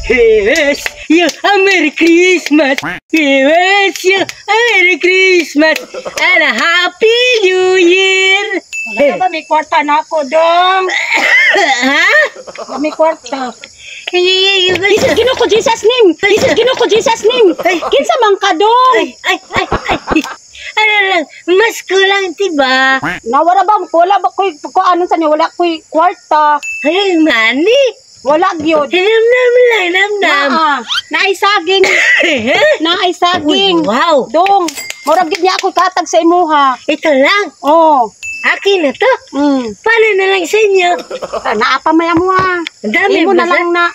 Wish you a Merry Christmas. Wish you a Merry Christmas and a Happy New Year. Wala ba may kwarta na ako, dong? Ha? May kwarta. Bisag Ginoo ko Jesus name. Bisag Ginoo ko Jesus name. Kinsa man ka, dong? Ay. Ano lang, mas kulang, diba? Nawara ba wala ba koy ano sa niya wala koy kwarta. Ay, mani. Wala gyud. Namnam. Naay saging. Naay saging. Wow. Dong, murag gid niya ako katag sa imuha. Ito lang. Oh. Akin na to. Paano na lang sa inyo? Naapa maya mo ha. Ang dami mo na ba lang na.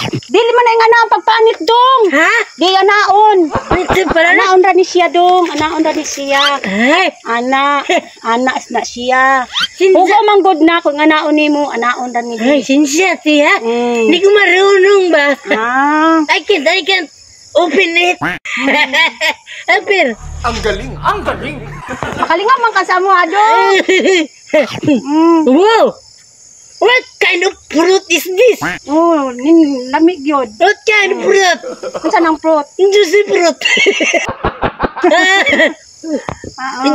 Dili man nga na ang pagpanit, dong. Ha? Di anaon. Ito pala na. Anaon ra ni siya, dong. Anaon ra ni siya. Ay. Anak na siya. Sinsa. Hugo man good na kung anaon nimo, anaon ra ni. Ay, sinsya, tiha. Hindi ko marunong ba? I can't open it. Apir. Ang galing, ang galing. Makalinga man ka sa mo, dong. Wow. What kind of fruit is this? Oh, lamig yun. What kind of fruit? Kunsa nang fruit? Juicy fruit.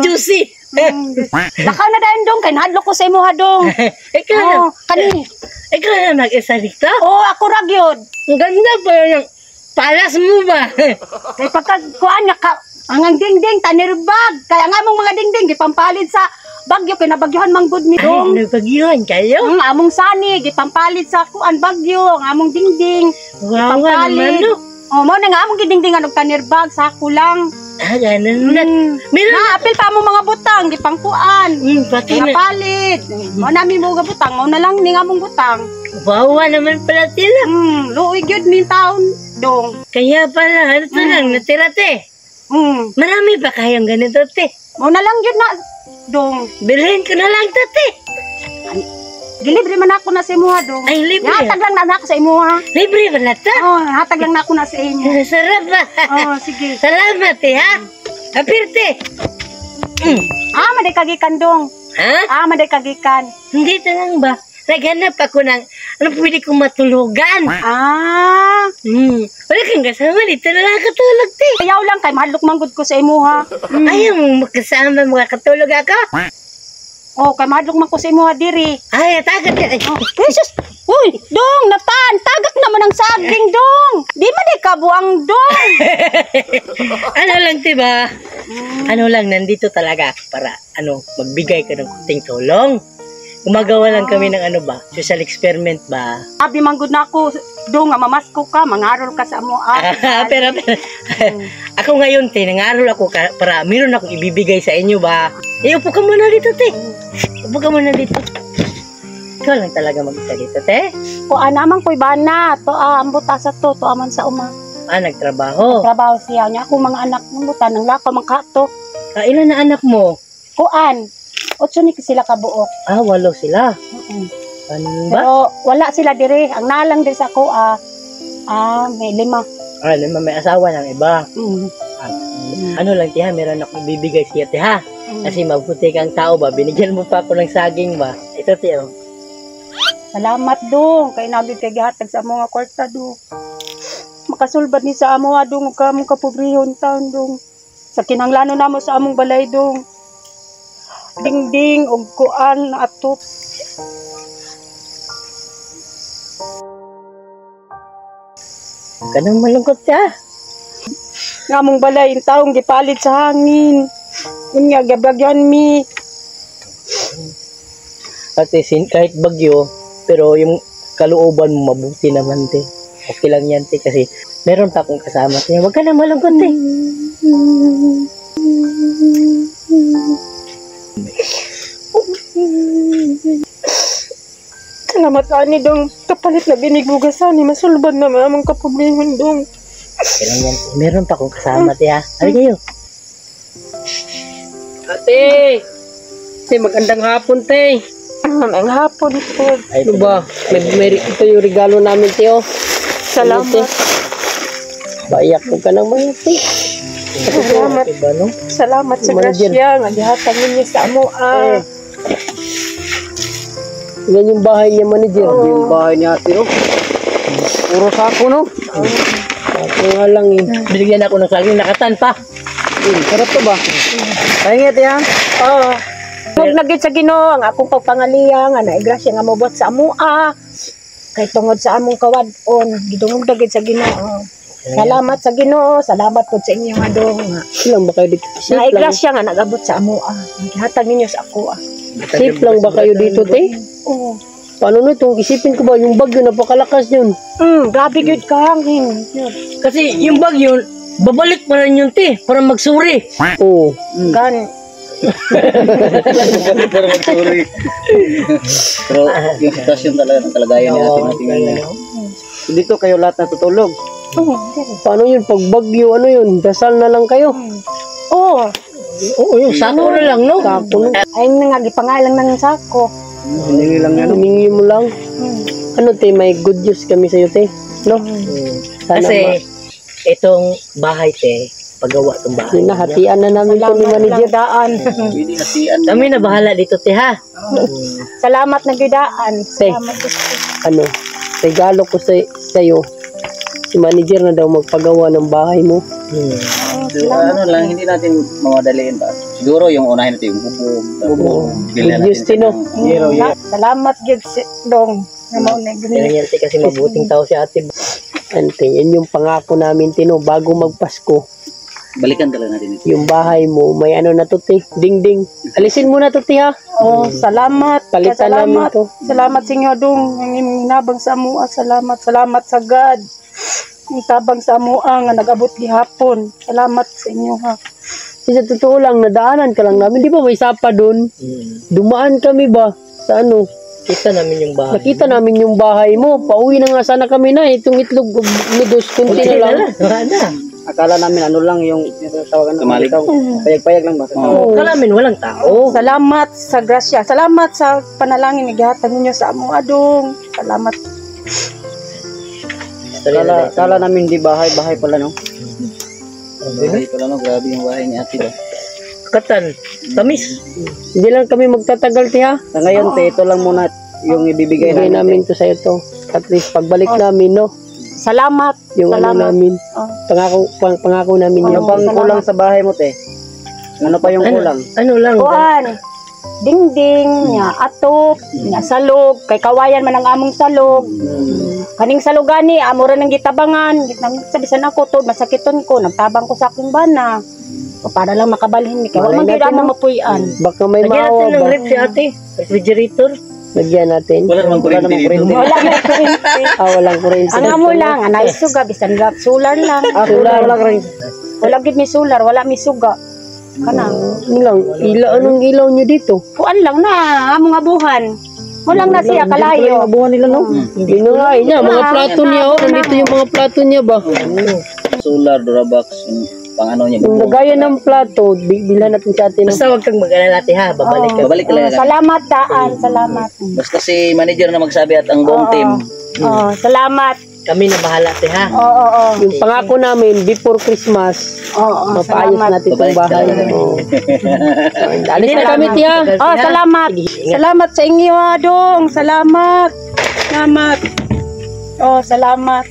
Juicy. Lakaw na dahil dong, kay nahadlo ko sa imo ha dong. Ikaw na. Kani. Ikaw na mag-isa dito? Oh, ako ra gyud. Ang ganda pa yung palas mo ba? Kay pagkakuan niya ka, ang dingding, tanirbag. Kaya nga mong mga dingding, gipampalit sa bagyo, kay nabagyuhan mang good mi dong. Ay, nabagyuhan kayo? Among sani, gipampalit sa kuan bagyo, ang among dingding. Wow, naman no. Oh, mo na nga among gidingdingan og tanirbag, sako lang. Ganun na. Meron na. Apil pa mo mga butang, gipangkuan. Pati na. Palit. Mo nami mo nga butang, mo na lang ning among butang. Wow, naman pala sila. Luoy gyud min taon, dong. Kaya pala, ano to lang, natira te. Marami ba kayong ganito te? Mo na lang gyud na, dong. Bilhin ko na lang to te. Gilibre man ako na sa imuha, dong. Ay, libre. Hatag lang na ako sa imuha. Libre ba na to? Oh, hatag lang na ako na sa inyo. Sarap ba? Oh, sige. Salamat eh, ha? Apirte. Maday kagikan, dong. Ha? Maday kagikan. Hindi lang ba? Naghanap ako ng, ano pwede kong matulugan. Wala kang kasama, dito na lang katulog, te. Ayaw lang, kay mahadlok manggod ko sa imuha. Ayaw mong makasama, makatulog ako? Oh, kay mahadlok man ko sa imuha diri. Ay, tagad ka. Jesus! Uy, dong, natan! Tagak naman ang saging, dong! Di man di kabuang, dong! Ano lang, diba? Ano lang, nandito talaga ako para, magbigay ka ng kunting tulong. Gumagawa lang kami ng social experiment ba? Abi manggod na ako, dong, mamasko ka, mangarol ka sa amo. Pero, ako ngayon, te, nangarol ako para meron akong ibibigay sa inyo ba? Upo ka muna dito, te. Upo ka muna dito. Ikaw lang talaga mag-isa dito, te. Naman ko'y bana. Ang buta sa to aman sa uma. Nagtrabaho. Trabaho siya niya. Ako mga anak ng buta, nang lakaw mang kato. Ilan na anak mo? 8 ni sila kabuok. 8 sila. Ano ba? Pero wala sila dire. Ang nalang din sa ako, may 5. 5, may asawa ng iba. Ano lang, tiha, meron akong ibibigay siya, tiha. Kasi mabuti kang tao ba, binigyan mo pa ako ng saging ba? Ito, tiyo. Salamat, dong. Kay nabig kay gihatag sa mga kwarta, dong. Makasulbad ni sa amo, dong. Huwag ka mong kapobrihon taon, dong. Sa kinanglano na mo sa among balay, dong. Dingding, og kuan, ato. Ganang malungkot siya. Nga mong balay, yung taong gipalit sa hangin. Yun nga, gabagyan mi. Kasi kahit bagyo, pero yung kalooban mo mabuti naman, te. Okay lang yan, te, kasi meron pa akong kasama. Huwag ka na malungkot, te. Salamat ani, dong. Kapalit na binigbugasan ni masulbad na mamang kapobrihon, dong. Okay lang yan, te. Meron pa akong kasama, te, ha. Halika kayo. Ate! Ate, magandang hapon, te. Ang hapon po. Ay, Ano ba? Ito yung regalo namin, te, oh. Salamat. Baiyak ko ka naman, te. Salamat. Diba, no? Salamat sa grasya nga gihatag ninyo sa amo. Yan yung bahay niya, manager. Yung bahay niya, ate, no? Puro sako, no? Ako nga lang, eh. Binigyan ako ng saging nakatan pa. Sarap to ba? Pahingi, ate, ha? Oo. Huwag nagit sa Ginoo ang akong pagpangaliya nga naigrasya nga mobot sa amoa. Kay tungod sa among kawadon, gidungog dagit sa Ginoo. Salamat sa Ginoo, salamat po sa inyo nga dong. Ilang ba kayo dito? Safe lang. Naigrasya nga nagabot sa amoa. Gihatag ninyo sa ako. Safe lang ba kayo dito, te? Oo. Paano na itong isipin ko ba? Yung bagyo, napakalakas yun. Grabe gyud ka hangin. Kasi yung bagyo, babalik pa rin yun, te, para magsuri. Oo. Gan. Pero yung sitwasyon talaga ng kalagayan ni ating nating Dito kayo lahat natutulog. Oo. Paano yun? Pag bagyo, ano yun? Dasal na lang kayo. Oo. Oo, yung sako na lang, no? Sako, no? Ay nga gipangalan ng sako. Hiningi lang yan. Hiningi mo lang. Ano, te? May good news kami sa'yo, te. No? Sana Kasi, itong bahay, te, paggawa itong bahay. Nahatian na namin ito ni manager. Daan. Pwede nasian. Kami na bahala dito, te, ha? Salamat na gidaan. Te, Salamat. ano, regalo ko sa'yo. Si manager na daw magpagawa ng bahay mo. So, ano lang, hindi natin mamadaliin ba? Siguro yung unahin natin yung bubog. Good news, Tino. Salamat gid si dong. Namo na gani. Yan, te, kasi mabuting tao si ate. Ante, yan yung pangako namin, Tino, bago magpasko. Balikan talaga natin ito. Yung bahay mo, may ano na to, te. Ding-ding. Alisin mo na to, te, ha? Oh, salamat. Palitan namin Salamat. to. Salamat sa inyo dong. Ang imong nabang sa amoa. Salamat sa God. Ang tabang sa amoa nga nagabot gihapon. Salamat sa inyo ha. Sa totoo lang, nadaanan ka lang namin. Di ba may sapa doon? Dumaan kami ba? Sa ano? Kita namin yung bahay. Nakita namin yung bahay mo. Pauwi na nga sana kami na. Itong itlog, noodles, kunti na lang. Wala na. Akala namin ano lang yung tawagan Kamalig. Payag-payag lang ba? Oo. Kala namin walang tao. Salamat sa grasya. Salamat sa panalangin nga gihatag ninyo sa amoa dong. Salamat. Kala namin di bahay pala, no? Bahay pala, no? Grabe yung bahay ni ate ba? Katan, tamis. Hindi lang kami magtatagal, tiha. Sa ngayon, te, ito lang muna yung ibibigay namin to sa ito. At least, pagbalik namin, no? Salamat. Yung ano Salamat. namin. Oh. Pangako namin Ano yun. bang kulang sa bahay mo, te? Ano pa yung Ano lang. Kuan. Dingding, nya atok, nya salog, kay kawayan man ang among salog. Kaning salugani, amo ra nang gitabangan, sabisan ako to, masakiton ko, nagtabang ko sa akong bana. O para lang makabalhin ni kay wa man gyud amo mapuy-an. Baka may Lagyan maawa natin ng ba? rep si ate. Refrigerator. Lagyan natin. Wala namang kuryente dito. Wala na kuryente. Walang kuryente. Ang amo lang, anay suga bisan rap solar lang. Solar. Walang kuryente. Wala gid mi solar, wala mi suga. Kana. Ano lang, anong ilaw nyo dito? Kuan lang na, among abuhan. Walang na siya kalayo. Abuhan nila, no? Hindi na nga, niya. Mga plato niya, oh. Nandito yung mga plato niya ba? Solar, Durabox, yung pang ano niya. Yung lagayan ng plato, bilhan natin sa atin. Basta huwag kang mag-alala ate ha. Babalik ka. Babalik talaga. Salamat daan, salamat. Basta si manager na magsabi at ang buong team. Oh, salamat. Kami na bahala ate ha. Oo. Yung pangako namin, before Christmas, Oo, mapaayos salamat. natin itong Babalik bahay. talaga. Oo. Alis na kami, tiya. Oh, salamat. Salamat sa inyo, Dong. Salamat. Salamat. Oh, salamat.